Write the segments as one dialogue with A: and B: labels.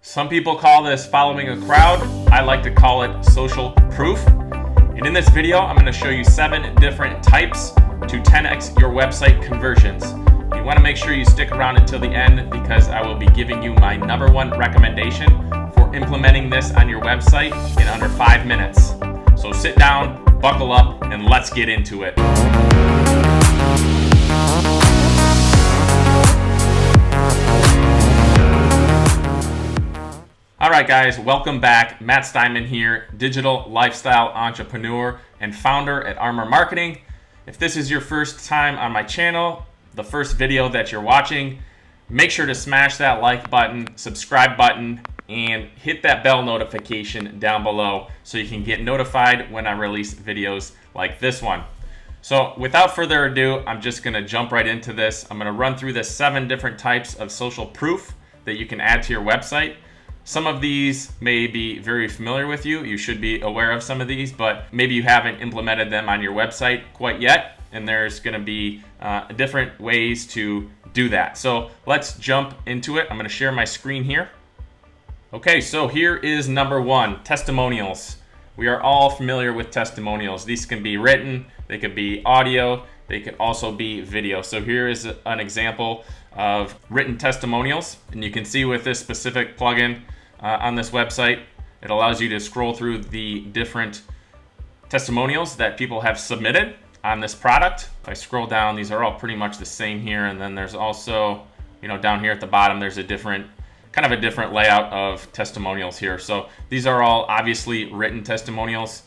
A: Some people call this following a crowd. I like to call it social proof. And in this video, I'm going to show you 7 different types to 10x your website conversions. You want to make sure you stick around until the end because I will be giving you my #1 recommendation for implementing this on your website in under 5 minutes. So sit down, buckle up, and let's get into it. All right, guys, welcome back. Matt Steinman here, digital lifestyle entrepreneur and founder at Armor Marketing. If this is your first time on my channel, the first video that you're watching, make sure to smash that like button, subscribe button, and hit that bell notification down below so you can get notified when I release videos like this one. So without further ado, I'm just gonna jump right into this. I'm gonna run through the 7 different types of social proof that you can add to your website. Some of these may be very familiar with you. You should be aware of some of these, but maybe you haven't implemented them on your website quite yet, and there's going to be different ways to do that. So let's jump into it. I'm going to share my screen here. Okay, so here is #1, testimonials. We are all familiar with testimonials. These can be written, they could be audio, they could also be video. So here is an example of written testimonials, and you can see with this specific plugin on this website, it allows you to scroll through the different testimonials that people have submitted on this product. If I scroll down, these are all pretty much the same here, and then there's also, down here at the bottom, there's a different layout of testimonials here. So these are all obviously written testimonials.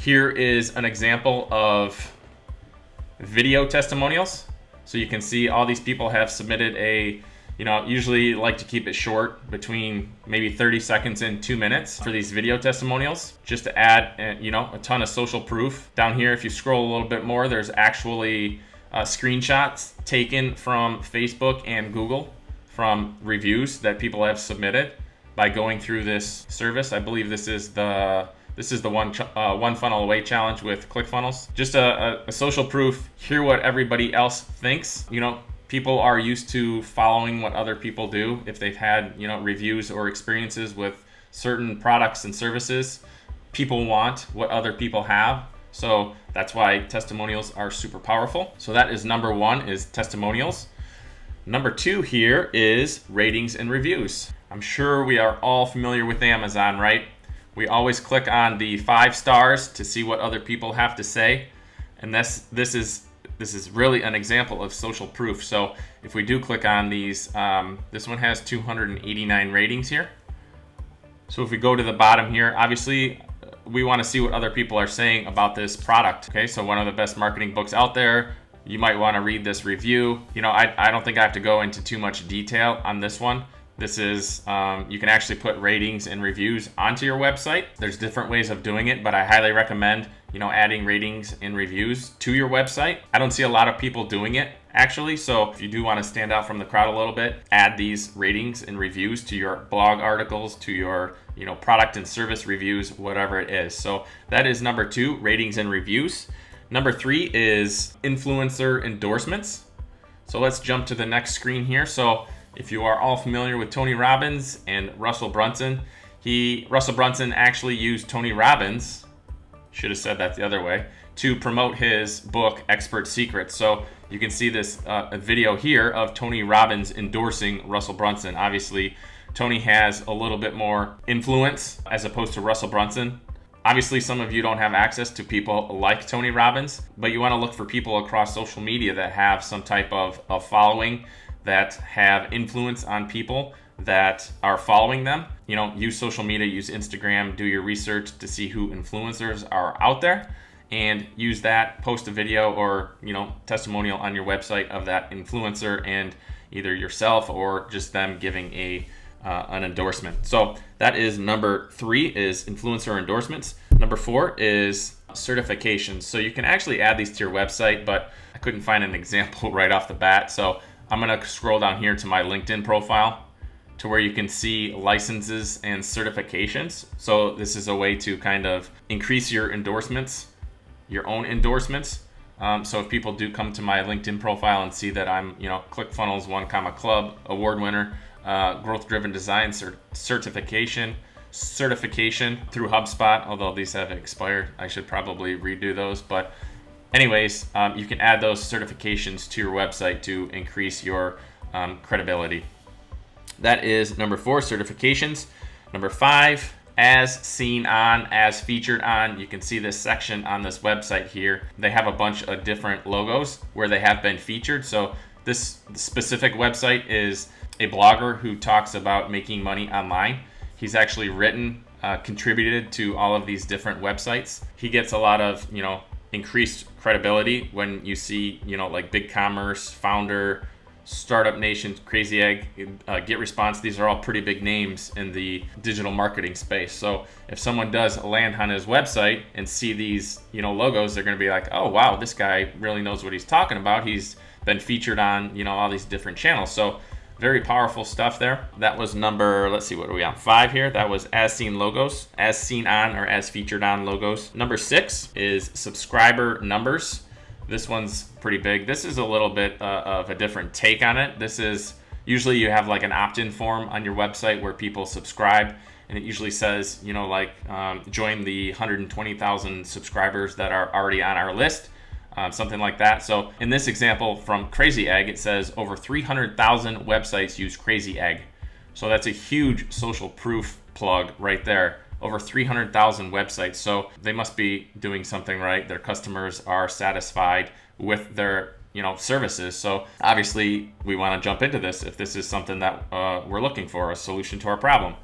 A: Here is an example of video testimonials. So you can see all these people have submitted usually like to keep it short, between maybe 30 seconds and 2 minutes for these video testimonials, just to add, a ton of social proof. Down here, if you scroll a little bit more, there's actually screenshots taken from Facebook and Google from reviews that people have submitted by going through this service. I believe this is the one funnel away challenge with ClickFunnels. Just a social proof. Hear what everybody else thinks. People are used to following what other people do. If they've had reviews or experiences with certain products and services, people want what other people have. So that's why testimonials are super powerful. So that is #1, is testimonials. #2 here is ratings and reviews. I'm sure we are all familiar with Amazon, right? We always click on the 5 stars to see what other people have to say, and this is really an example of social proof. So if we do click on these, this one has 289 ratings here. So if we go to the bottom here, obviously we want to see what other people are saying about this product. Okay, so one of the best marketing books out there. You might want to read this review. I don't think I have to go into too much detail on this one. This is, you can actually put ratings and reviews onto your website. There's different ways of doing it, but I highly recommend, adding ratings and reviews to your website. I don't see a lot of people doing it, actually. So if you do want to stand out from the crowd a little bit, add these ratings and reviews to your blog articles, to your, product and service reviews, whatever it is. So that is #2, ratings and reviews. #3 is influencer endorsements. So let's jump to the next screen here. So if you are all familiar with Tony Robbins and Russell Brunson, Russell Brunson actually used Tony Robbins, should have said that the other way, to promote his book, Expert Secrets. So you can see this video here of Tony Robbins endorsing Russell Brunson. Obviously, Tony has a little bit more influence as opposed to Russell Brunson. Obviously, some of you don't have access to people like Tony Robbins, but you want to look for people across social media that have some type of following, that have influence on people that are following them. Use social media, use Instagram, do your research to see who influencers are out there, and use that, post a video or testimonial on your website of that influencer and either yourself or just them giving an endorsement. So that is #3, is influencer endorsements. #4 is certifications. So you can actually add these to your website, but I couldn't find an example right off the bat. So I'm gonna scroll down here to my LinkedIn profile to where you can see licenses and certifications. So this is a way to kind of increase your endorsements, your own endorsements. So if people do come to my LinkedIn profile and see that I'm, ClickFunnels 1, Club award winner, growth-driven design certification through HubSpot, although these have expired. I should probably redo those. But anyways, you can add those certifications to your website to increase your credibility. That is number 4, certifications. Number 5, as seen on, as featured on. You can see this section on this website here. They have a bunch of different logos where they have been featured. So this specific website is a blogger who talks about making money online. He's actually written, contributed to all of these different websites. He gets a lot of, increased credibility when you see, like BigCommerce, Founder, Startup Nation, Crazy Egg, Get Response. These are all pretty big names in the digital marketing space. So if someone does land on his website and see these, logos, they're going to be like, oh, wow, this guy really knows what he's talking about. He's been featured on, all these different channels. So very powerful stuff there. That was number, let's see, what are we on? 5 here. That was as seen logos, as seen on or as featured on logos. Number 6 is subscriber numbers. This one's pretty big. This is a little bit of a different take on it. This is usually you have like an opt-in form on your website where people subscribe, and it usually says, join the 120,000 subscribers that are already on our list, something like that. So in this example from Crazy Egg, it says over 300,000 websites use Crazy Egg. So that's a huge social proof plug right there. Over 300,000 websites. So they must be doing something right. Their customers are satisfied with their, services. So obviously we want to jump into this if this is something that we're looking for, a solution to our problem.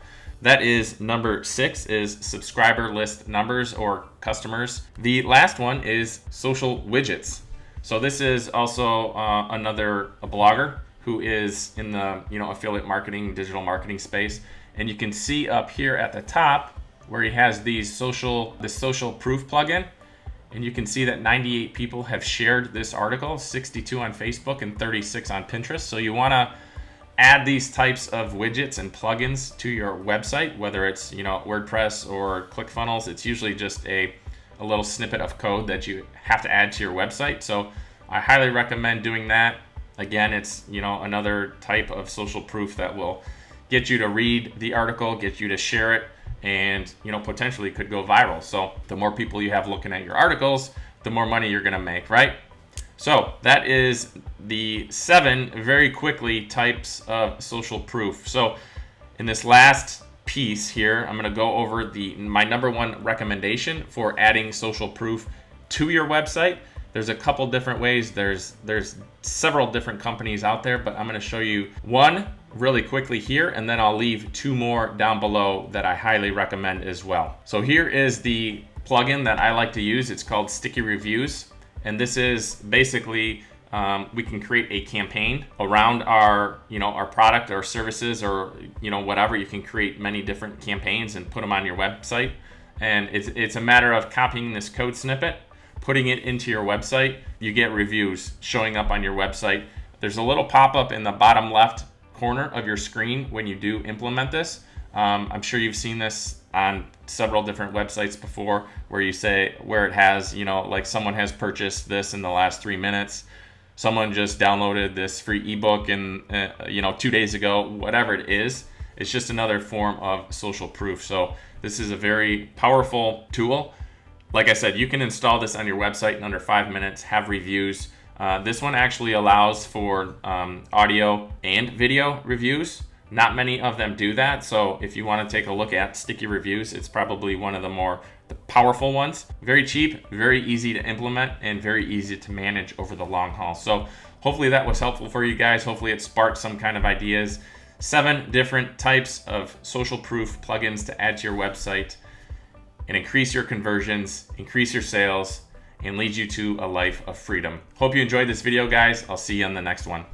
A: That is number 6 is subscriber list numbers or customers. The last one is social widgets. So this is also another blogger who is in the, affiliate marketing, digital marketing space. And you can see up here at the top where he has the social proof plugin, and you can see that 98 people have shared this article, 62 on Facebook and 36 on Pinterest. So you want to add these types of widgets and plugins to your website, whether it's WordPress or ClickFunnels. It's usually just a little snippet of code that you have to add to your website. So I highly recommend doing that. Again, it's another type of social proof that will get you to read the article, get you to share it, and potentially could go viral. So the more people you have looking at your articles, the more money you're going to make, right? So that is the 7 very quickly types of social proof. So in this last piece here, I'm going to go over my number 1 recommendation for adding social proof to your website. There's a couple different ways. There's several different companies out there, but I'm going to show you one really quickly here, and then I'll leave 2 more down below that I highly recommend as well. So here is the plugin that I like to use. It's called Sticky Reviews, and this is basically we can create a campaign around our our product or services or whatever. You can create many different campaigns and put them on your website, and it's a matter of copying this code snippet, putting it into your website. You get reviews showing up on your website. There's a little pop-up in the bottom left corner of your screen when you do implement this. I'm sure you've seen this on several different websites before where it has, like someone has purchased this in the last 3 minutes. Someone just downloaded this free ebook and 2 days ago, whatever it is. It's just another form of social proof. So this is a very powerful tool. Like I said, you can install this on your website in under 5 minutes, have reviews. This one actually allows for audio and video reviews. Not many of them do that. So if you want to take a look at Sticky Reviews, it's probably one of the more powerful ones. Very cheap, very easy to implement, and very easy to manage over the long haul. So hopefully that was helpful for you guys. Hopefully it sparked some kind of ideas. 7 different types of social proof plugins to add to your website and increase your conversions, increase your sales, and lead you to a life of freedom. Hope you enjoyed this video, guys. I'll see you on the next one.